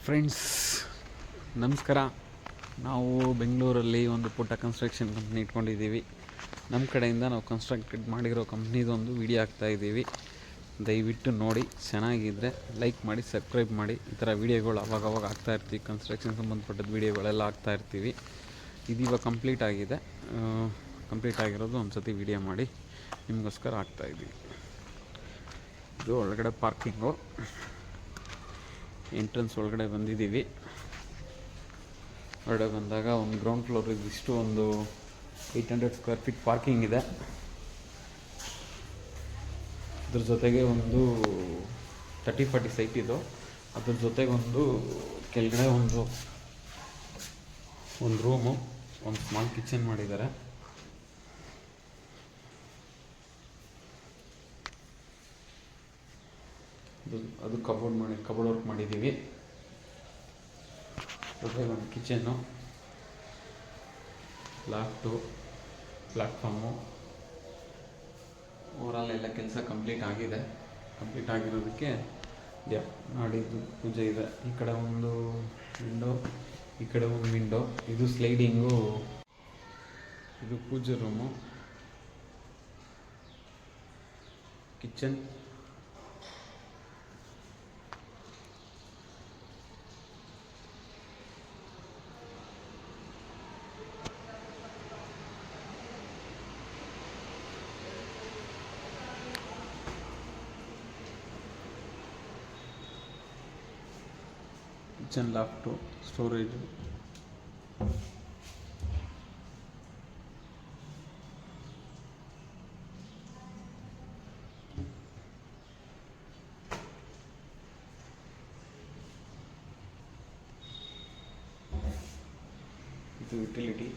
Friends ನಮಸ್ಕಾರ. ನಾವು ಬೆಂಗಳೂರಲ್ಲಿ ಒಂದು ಪುಟ್ಟ ಕನ್ಸ್ಟ್ರಕ್ಷನ್ ಕಂಪ್ನಿ ಇಟ್ಕೊಂಡಿದ್ದೀವಿ. ನಮ್ಮ ಕಡೆಯಿಂದ ನಾವು ಕನ್ಸ್ಟ್ರಕ್ಟೆಡ್ ಮಾಡಿರೋ ಕಂಪ್ನಿದೊಂದು ವಿಡಿಯೋ ಹಾಕ್ತಾಯಿದ್ದೀವಿ. ದಯವಿಟ್ಟು ನೋಡಿ, ಚೆನ್ನಾಗಿದ್ದರೆ ಲೈಕ್ ಮಾಡಿ, ಸಬ್ಸ್ಕ್ರೈಬ್ ಮಾಡಿ. ಈ ಥರ ವೀಡಿಯೋಗಳು ಅವಾಗವಾಗ ಆಗ್ತಾಯಿರ್ತೀವಿ. ಕನ್ಸ್ಟ್ರಕ್ಷನ್ ಸಂಬಂಧಪಟ್ಟದ್ದು ವೀಡಿಯೋಗಳೆಲ್ಲ ಹಾಕ್ತಾಯಿರ್ತೀವಿ. ಇವಾಗ ಕಂಪ್ಲೀಟ್ ಆಗಿದೆ. ಕಂಪ್ಲೀಟ್ ಆಗಿರೋದು ಒಂದು ಸತಿ ವೀಡಿಯೋ ಮಾಡಿ ನಿಮಗೋಸ್ಕರ ಹಾಕ್ತಾಯಿದ್ದೀವಿ. ಇದು ಒಳಗಡೆ ಪಾರ್ಕಿಂಗು. ಎಂಟ್ರೆನ್ಸ್ ಒಳಗಡೆ ಬಂದಿದ್ದೀವಿ. ಹೊರಗಡೆ ಬಂದಾಗ ಒಂದು ಗ್ರೌಂಡ್ ಫ್ಲೋರ್ ಇದಿಷ್ಟು ಒಂದು 800 ಸ್ಕ್ವೇರ್ ಫೀಟ್ ಪಾರ್ಕಿಂಗ್ ಇದೆ. ಅದ್ರ ಜೊತೆಗೆ ಒಂದು 30-40 ಸೈಟ್ ಇದು. ಅದ್ರ ಜೊತೆಗೆ ಕೆಳಗಡೆ ಒಂದು ರೂಮು, ಒಂದು ಸ್ಮಾಲ್ ಕಿಚನ್ ಮಾಡಿದ್ದಾರೆ. ಅದು ಕಬೋರ್ಡ್ ವರ್ಕ್ ಮಾಡಿದ್ದೀವಿ. ಜೊತೆಗೆ ಒಂದು ಕಿಚನ್ನು, ಲಾಫ್ಟು, ಪ್ಲ್ಯಾಟ್ಫಾರ್ಮು. ಓವರಾಲ್ ಎಲ್ಲ ಕೆಲಸ ಕಂಪ್ಲೀಟ್ ಆಗಿದೆ. ಕಂಪ್ಲೀಟ್ ಆಗಿರೋದಕ್ಕೆ ನಾಡಿದ್ದು ಪೂಜೆ ಇದೆ. ಈ ಕಡೆ ಒಂದು ವಿಂಡೋ, ಈ ಕಡೆ ಒಂದು ವಿಂಡೋ. ಇದು ಸ್ಲೈಡಿಂಗು. ಇದು ಪೂಜೆ room, kitchen. Kitchen, loft, storage. ಇದು ಯುಟಿಲಿಟಿ.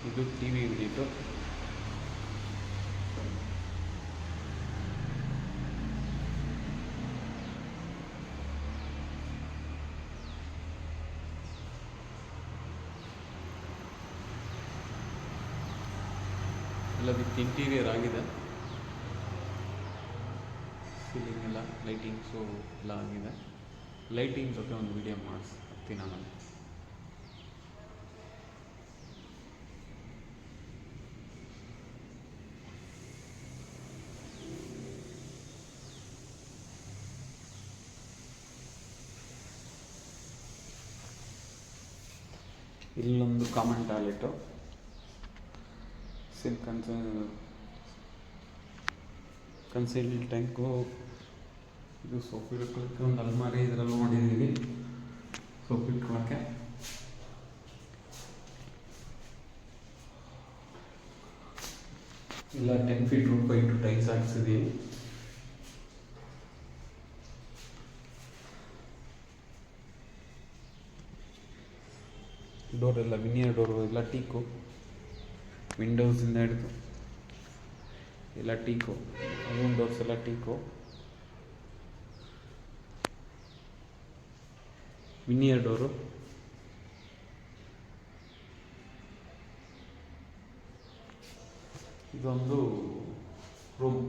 ಇದು ಟಿವಿ ಯೂನಿಟು. ಎಲ್ಲದಕ್ಕೆ ಇಂಟೀರಿಯರ್ ಆಗಿದೆ. ಸೀಲಿಂಗ್ ಎಲ್ಲ, ಲೈಟಿಂಗ್ಸು ಎಲ್ಲ ಆಗಿದೆ. ಲೈಟಿಂಗ್ ಜೊತೆ ಒಂದು ವಿಡಿಯೋ ಮಾಡಿಸ್ತೀನಿ ಆಮೇಲೆ. ಇಲ್ಲೊಂದು ಕಾಮನ್ ಟಾಯ್ಲೆಟು, ಕನ್ಸೀಲ್ಡ್ ಟ್ಯಾಂಕು. ಇದು ಸೋಪ್ ಇಟ್ಕೊಳ್ಳೋಕ್ಕೆ ಒಂದು ಅಲ್ಮಾರಿ ಇದರಲ್ಲೂ ಮಾಡಿದ್ದೀವಿ, ಸೋಪ್ ಇಟ್ಕೊಳ್ಳೋಕ್ಕೆ. ಇಲ್ಲ 10 ಫೀಟ್ ರೂಟ್ ಪೈಂಟು ಟೈಲ್ಸ್ ಹಾಕ್ಸಿದ್ದೀವಿ. ಡೋರ್ ಎಲ್ಲ ವಿನಿಯರ್ ಡೋರು ಎಲ್ಲ ಟೀಕು. ವಿಂಡೋಸಿಂದ ಹಿಡಿದು ಎಲ್ಲ ಟೀಕು. ರೂಮ್ ಡೋರ್ಸ್ ಎಲ್ಲ ಟೀಕು, ವಿನಿಯರ್ ಡೋರು. ಇದೊಂದು ರೂಮ್.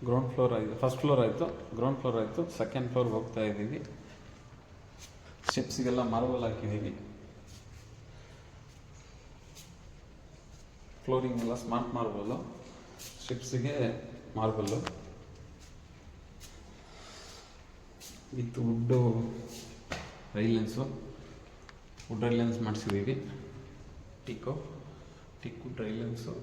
ಗ್ರೌಂಡ್ ಫ್ಲೋರ್ ಆಯಿತು, ಫಸ್ಟ್ ಫ್ಲೋರ್ ಆಯಿತು, ಗ್ರೌಂಡ್ ಫ್ಲೋರ್ ಆಯಿತು. ಸೆಕೆಂಡ್ ಫ್ಲೋರ್ಗೆ ಹೋಗ್ತಾ ಇದ್ದೀವಿ. ಸ್ಟೆಪ್ಸಿಗೆಲ್ಲ ಮಾರ್ಬಲ್ ಹಾಕಿದ್ದೀವಿ. ಫ್ಲೋರಿಂಗ್ ಎಲ್ಲ ಸ್ಮಾರ್ಟ್ ಮಾರ್ಬಲ್ಲು, ಸ್ಟೆಪ್ಸಿಗೆ marble. With wood railings, wood railings ಮಾಡಿಸಿದ್ದೀವಿ. Teak railings.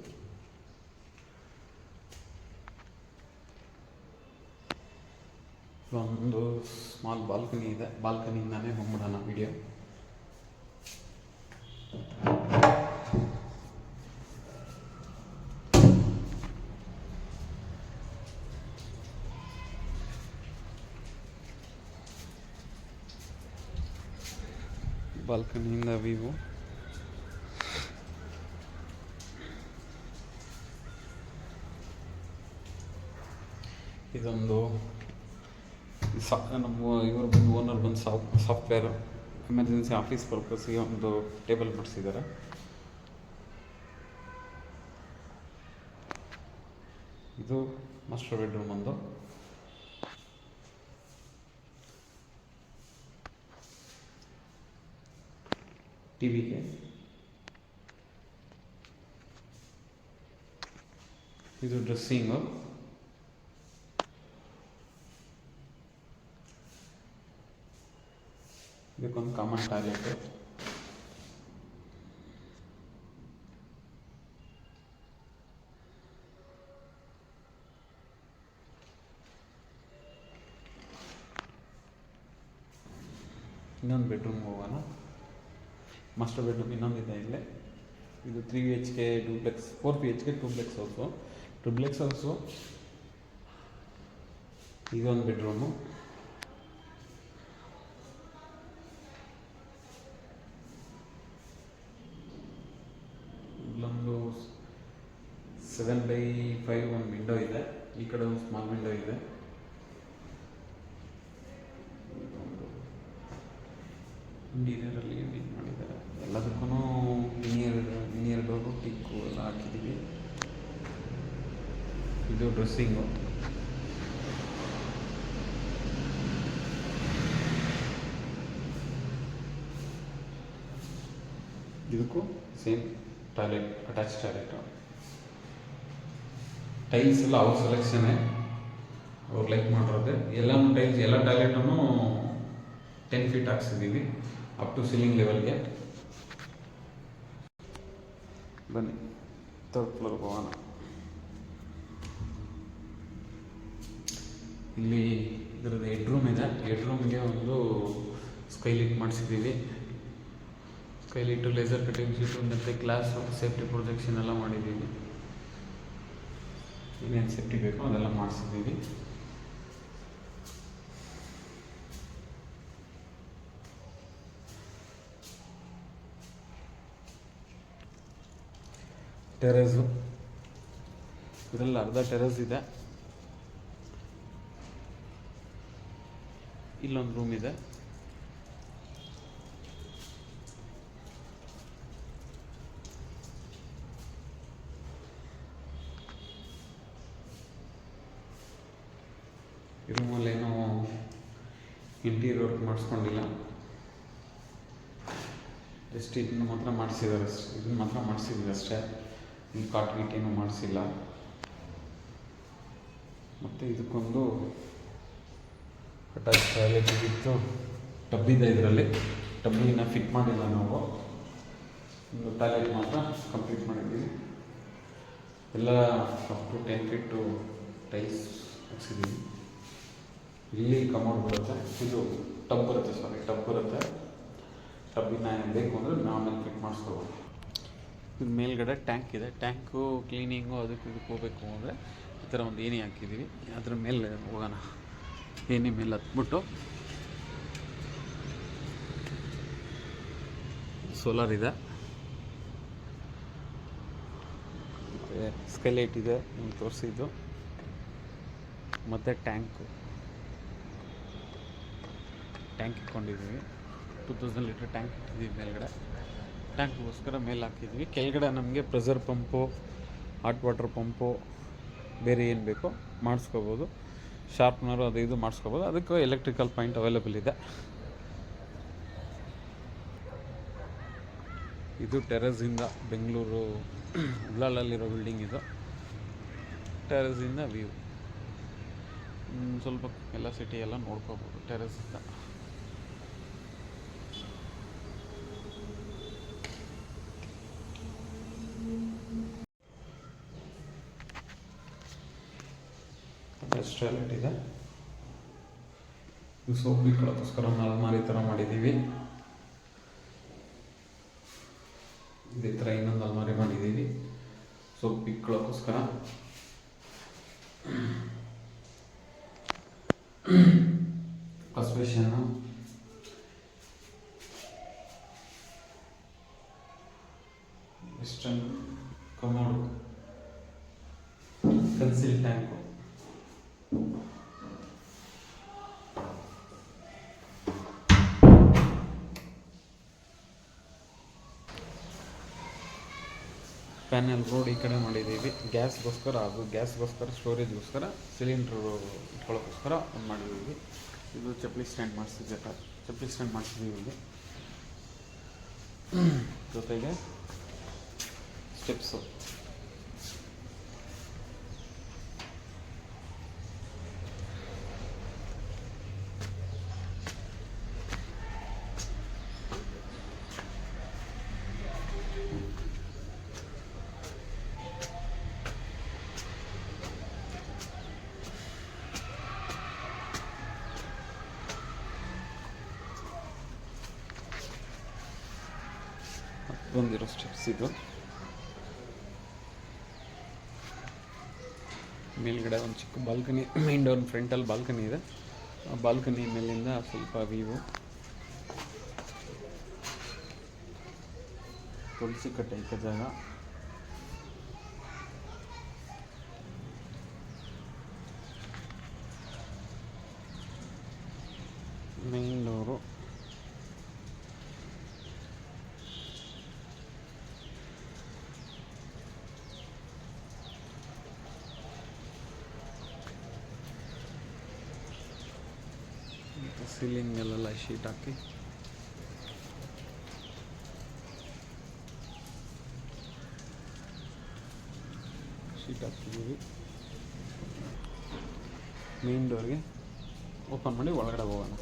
ಒಂದು ಸ್ಮಾಲ್ ಬಾಲ್ಕನಿ ಇದೆ. ಬಾಲ್ಕನಿಯಿಂದಾನೇ ಹೋಗ್ಬಿಡೋಣ ವಿಡಿಯೋ. ಬಾಲ್ಕನಿಯಿಂದ ವ್ಯೂ. ಇದೊಂದು ನಮ್ಮ ಇವರು ಬಂದು ಓನರ್ ಬಂದು ಸಾಫ್ಟ್ವೇರು ಎಮರ್ಜೆನ್ಸಿ ಆಫೀಸ್ ಪರ್ಪಸ್ಗೆ ಒಂದು ಟೇಬಲ್ ಮಾಡಿಸಿದ್ದಾರೆ. ಇದು ಮಾಸ್ಟರ್ ಬೆಡ್ರೂಮ್ ಒಂದು. ಟಿವಿಗೆ ಇದು ಡ್ರೆಸ್ಸಿಂಗು. ಇದಕ್ಕೊಂದು ಕಾಮನ್ ಟಾಯ್ಲೆಟ್. ಇನ್ನೊಂದು ಬೆಡ್ರೂಮ್ ಹೋಗೋಣ. ಮಾಸ್ಟರ್ ಬೆಡ್ರೂಮ್ ಇನ್ನೊಂದಿದೆ ಇಲ್ಲೇ. ಇದು 3 BHK duplex, 4 BHK duplex house, triplex house. ಇದೊಂದು ಬೆಡ್ರೂಮು. ಇಲ್ಲೊಂದು 7x5 ಒಂದು ವಿಂಡೋ ಇದೆ. ಈ ಕಡೆ ಒಂದು ಸ್ಮಾಲ್ ವಿಂಡೋ ಇದೆ. ಇಂಟೀರಿಯರಲ್ಲಿ ಏನು ಮಾಡಿದ್ದಾರೆ ಎಲ್ಲದಕ್ಕೂ ಲಿನಿಯರ್ ಡೋರು ಟಿಕ್ಕು ಎಲ್ಲ ಹಾಕಿದ್ದೀವಿ. ಇದು ಡ್ರೆಸ್ಸಿಂಗು. ಇದಕ್ಕೂ same toilet, attach toilet. Tiles ಎಲ್ಲ ಅವ್ರ ಸೆಲೆಕ್ಷನ್ನೇ, ಅವ್ರು ಲೈಕ್ ಮಾಡಿರೋದೆ. ಎಲ್ಲನೂ ಟೈಲ್ಸ್, ಎಲ್ಲ ಟಾಯ್ಲೆಟನ್ನು 10 feet ಹಾಕ್ಸಿದ್ದೀವಿ ಅಪ್ ಟು ಸೀಲಿಂಗ್ ಲೆವೆಲ್ಗೆ. ಬನ್ನಿ ಥರ್ಡ್ ಫ್ಲೋರ್ಗೆ ಹೋಗೋಣ. ಇಲ್ಲಿ ಇದರದ್ದು ಹೆಡ್ರೂಮ್ ಇದೆ. ಹೆಡ್ರೂಮ್ಗೆ ಒಂದು ಸ್ಕೈಲೈಟ್ ಮಾಡಿಸಿದ್ದೀವಿ. ಸ್ಕೈಲೈಟು, ಲೇಸರ್ ಕಟಿಂಗ್ ಶೀಟು ಮತ್ತು ಗ್ಲಾಸು, ಸೇಫ್ಟಿ ಪ್ರೊಜೆಕ್ಷನ್ ಎಲ್ಲ ಮಾಡಿದ್ದೀವಿ. ಏನೇನು ಸೇಫ್ಟಿ ಬೇಕೋ ಅದೆಲ್ಲ ಮಾಡಿಸಿದ್ದೀವಿ. ಟೆರೇಸು, ಇದರಲ್ಲಿ ಅರ್ಧ ಟೆರೇಸ್ ಇದೆ. ಇಲ್ಲೊಂದು ರೂಮ್ ಇದೆ. ಈ ರೂಮಲ್ಲೇನೋ ಇಂಟೀರಿಯರ್ ವರ್ಕ್ ಮಾಡಿಸ್ಕೊಂಡಿಲ್ಲ, ಜಸ್ಟ್ ಇದನ್ನು ಮಾತ್ರ ಮಾಡಿಸಿದ್ದಾರೆ. ಇದನ್ನು ಮಾತ್ರ ಮಾಡಿಸಿದ್ದೀವಿ ಅಷ್ಟೇ. ಈ ಕಾಟ್ ಗೀಟ್ ಏನೂ ಮಾಡಿಸಿಲ್ಲ. ಮತ್ತು ಇದಕ್ಕೊಂದು ಅಟ್ಯಾಚ್ ಟಾಯ್ಲೆಟ್ ಇತ್ತು. ಟಬ್ಬಿದೆ ಇದರಲ್ಲಿ. ಟಬ್ಬಿನ ಫಿಟ್ ಮಾಡಿಲ್ಲ ನಾವು. ಒಂದು ಟಾಯ್ಲೆಟ್ ಮಾತ್ರ ಕಂಪ್ಲೀಟ್ ಮಾಡಿದ್ದೀವಿ. ಎಲ್ಲ ಅಪ್ ಟು 10 feet ಟೈಲ್ಸ್ ಹಾಕ್ಸಿದ್ದೀವಿ. ಇಲ್ಲಿ ಕಮೋಡ್ ಬರುತ್ತೆ. ಇದು ಟಬ್ ಬರುತ್ತೆ. ಟಬ್ಬಿನ ಬೇಕು ಅಂದರೆ ನಾವು ಆಮೇಲೆ ಫಿಟ್ ಮಾಡಿಸ್ಕೋಬೋದು. ಇದು ಮೇಲ್ಗಡೆ ಟ್ಯಾಂಕ್ ಇದೆ. ಟ್ಯಾಂಕು ಕ್ಲೀನಿಂಗು ಅದಕ್ಕೆ ಇದಕ್ಕೆ ಹೋಗಬೇಕು ಅಂದರೆ ಈ ಥರ ಒಂದು ಏಣಿ ಹಾಕಿದ್ದೀವಿ. ಅದ್ರ ಮೇಲೆ ಹೋಗೋಣ. ಏಣಿ ಮೇಲೆ ಹತ್ಬಿಟ್ಟು ಸೋಲಾರ್ ಇದೆ, ಮತ್ತು ಸ್ಕೈಲೈಟ್ ಇದೆ ನಿಮ್ಗೆ ತೋರಿಸಿದ್ದು, ಮತ್ತು ಟ್ಯಾಂಕ್ ಇಟ್ಕೊಂಡಿದ್ದೀವಿ. 2000 ಲೀಟ್ರ್ ಟ್ಯಾಂಕ್ ಇಟ್ಟಿದ್ದೀವಿ ಮೇಲ್ಗಡೆ. ಟ್ಯಾಂಕ್ಗೋಸ್ಕರ ಮೇಲೆ ಹಾಕಿದ್ವಿ. ಕೆಳಗಡೆ ನಮಗೆ pressure pump, hot water pump, ಬೇರೆ ಏನು ಬೇಕೋ ಮಾಡಿಸ್ಕೋಬೋದು. ಶಾರ್ಪ್ನರು ಅದು ಇದು ಮಾಡಿಸ್ಕೋಬೋದು. ಅದಕ್ಕೆ ಎಲೆಕ್ಟ್ರಿಕಲ್ ಪಾಯಿಂಟ್ ಅವೈಲೇಬಲ್ ಇದೆ. ಇದು ಟೆರೇಸಿಂದ ಬೆಂಗಳೂರು ಉಳ್ಳಾಲಲ್ಲಿರೋ ಬಿಲ್ಡಿಂಗ್ ಇದು. ಟೆರೇಸಿಂದ ವ್ಯೂ ಸ್ವಲ್ಪ ಎಲ್ಲ ಸಿಟಿ ಎಲ್ಲ ನೋಡ್ಕೋಬೋದು ಟೆರೇಸಿಂದ. ಟಾಯ್ಲೆಟ್ ಇದೆ. ಇದು ಸೋಪ್ ಇಕ್ಕೊಳ್ಳೋಕ್ಕೋಸ್ಕರ ಅಲ್ಮಾರಿ ಥರ ಮಾಡಿದ್ದೀವಿ. ಇದೇ ಥರ ಇನ್ನೊಂದು ಅಲ್ಮಾರಿ ಮಾಡಿದ್ದೀವಿ ಸೋಪ್ ಇಕ್ಕೊಳ್ಳೋಕ್ಕೋಸ್ಕರ. Washbasin, western commode, concealed tank, panel ರೋಡ್ ಈ ಕಡೆ ಮಾಡಿದ್ದೀವಿ. ಗ್ಯಾಸ್ಗೋಸ್ಕರ ಸ್ಟೋರೇಜ್ಗೋಸ್ಕರ ಸಿಲಿಂಡ್ರು ಇಟ್ಕೊಳ್ಳೋಕ್ಕೋಸ್ಕರ ಒಂದು ಮಾಡಿದ್ದೀವಿ. ಇದು ಚಪ್ಪಲಿ ಸ್ಟ್ಯಾಂಡ್ ಮಾಡಿಸಿದ್ದೀವಿ ಇಲ್ಲಿ. ಜೊತೆಗೆ ಸ್ಟೆಪ್ಸು. ಬಂದಿರೋ ಸ್ಟೆಪ್ಸ್ ಇದು. ಮೇಲ್ಗಡೆ ಒಂದು ಚಿಕ್ಕ ಬಾಲ್ಕನಿ, ಮೇನ್ ಡೋರ್ ಫ್ರಂಟಲ್ಲಿ ಬಾಲ್ಕನಿ ಇದೆ. ಆ ಬಾಲ್ಕನಿ ಮೇಲಿಂದ ಸ್ವಲ್ಪ ವ್ಯೂ. ತುಳಸಿ ಕಟ್ಟೆ ಇದ್ದ ಜಾಗ. Main door. ಸೀಲಿಂಗಲ್ಲೆಲ್ಲ ಶೀಟ್ ಹಾಕಿ ಹಾಕಿದ್ದೀವಿ. ಮೇನ್ ಡೋರ್ಗೆ ಓಪನ್ ಮಾಡಿ ಒಳಗಡೆ ಹೋಗೋಣ.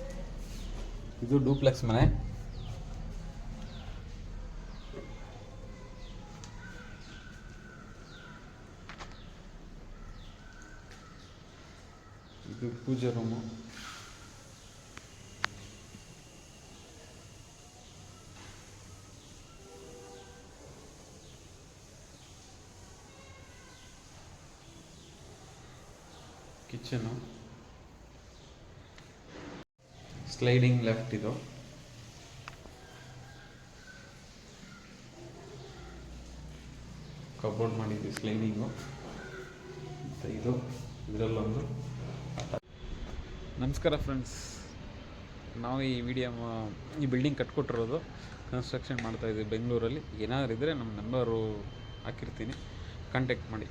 ಇದು ಡೂಪ್ಲೆಕ್ಸ್ ಮನೆ. ಇದು ಪೂಜೆ ರೂಮು. ಕಿಚನು. ಸ್ಲೈಡಿಂಗ್ ಲೆಫ್ಟ್ ಇದು. ಕಬೋರ್ಡ್ ಮಾಡಿದ್ವಿ ಸ್ಲೈಡಿಂಗು. ಮತ್ತು ಇದರಲ್ಲೊಂದು. ನಮಸ್ಕಾರ ಫ್ರೆಂಡ್ಸ್, ನಾವು ಈ ಬಿಲ್ಡಿಂಗ್ ಕಟ್ಕೊಟ್ಟಿರೋದು, ಕನ್ಸ್ಟ್ರಕ್ಷನ್ ಮಾಡ್ತಾಯಿದ್ವಿ ಬೆಂಗಳೂರಲ್ಲಿ. ಏನಾದರೂ ಇದ್ದರೆ ನಮ್ಮ ನಂಬರು ಹಾಕಿರ್ತೀನಿ, ಕಾಂಟ್ಯಾಕ್ಟ್ ಮಾಡಿ.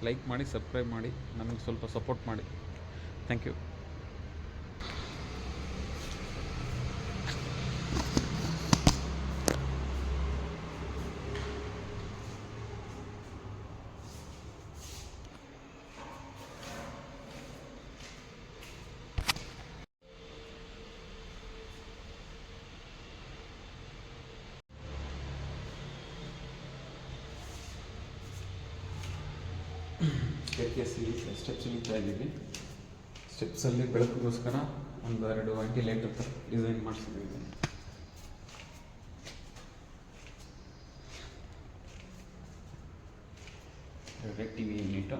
ಲೈಕ್ ಮಾಡಿ, ಸಬ್ಸ್ಕ್ರೈಬ್ ಮಾಡಿ, ನಮಗೆ ಸ್ವಲ್ಪ ಸಪೋರ್ಟ್ ಮಾಡಿ. Thank you. ಸ್ಟೆಪ್ಸ್ ಇಳಿತಾ ಇದ್ದೀವಿ. ಸ್ಟೆಪ್ಸಲ್ಲಿ ಬೆಳಕಿಗೋಸ್ಕರ ಒಂದೆರಡು ವೆಂಟಿಲೇಟರ್ ಡಿಸೈನ್ ಮಾಡಿಸಿದ್ದೀವಿ. Red T V unit.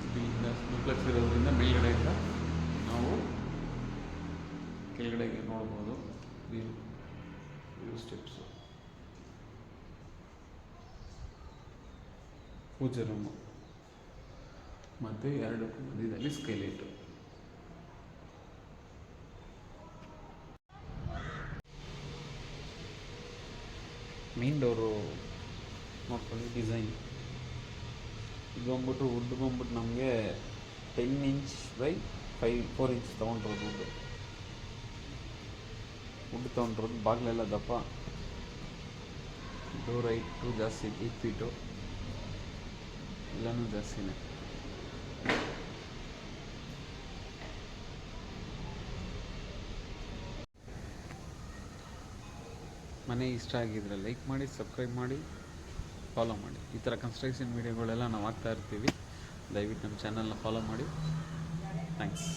ಇಲ್ಲಿಂದ ಡೂಪ್ಲೆಕ್ಸ್ ಇರೋದ್ರಿಂದ ಮೇಲ್ಗಡೆಯಿಂದ ನಾವು ಕೆಳಗಡೆಗೆ ನೋಡ್ಬೋದು. ಸ್ಟೆಪ್ಸು. ಪೂಜೆ ರೂಮು ಮತ್ತು ಎರಡು ಮಧ್ಯದಲ್ಲಿ ಸ್ಕೈಲೈಟು. ಮೇನ್ ಡೋರು ನೋಡ್ಕೊಳ್ಳಿ. ಡಿಸೈನ್ ಇದು ಬಂದ್ಬಿಟ್ಟು ನಮಗೆ 10 ಇಂಚ್ ಬೈ 4 ಇಂಚ್ ತೊಗೊಂಡಿರೋದು. ವುಡ್ ತೊಗೊಂಡಿರೋದು. ಬಾಗಿಲೆಲ್ಲ ದಪ್ಪ. ಡೋರ್ ಹೈಟು ಜಾಸ್ತಿ, 8 ಫೀಟು. ಎಲ್ಲನೂ ಜಾಸ್ತಿನೇ. ಮನೆ ಇಷ್ಟ ಆಗಿದ್ರೆ ಲೈಕ್ ಮಾಡಿ, ಸಬ್ಸ್ಕ್ರೈಬ್ ಮಾಡಿ, ಫಾಲೋ ಮಾಡಿ. ಈ ಥರ ಕನ್ಸ್ಟ್ರಕ್ಷನ್ ವೀಡಿಯೋಗಳೆಲ್ಲ ನಾವು ಹಾಕ್ತಾ ಇರ್ತೀವಿ. ದಯವಿಟ್ಟು ನಮ್ಮ ಚಾನಲ್ನ ಫಾಲೋ ಮಾಡಿ. ಥ್ಯಾಂಕ್ಸ್.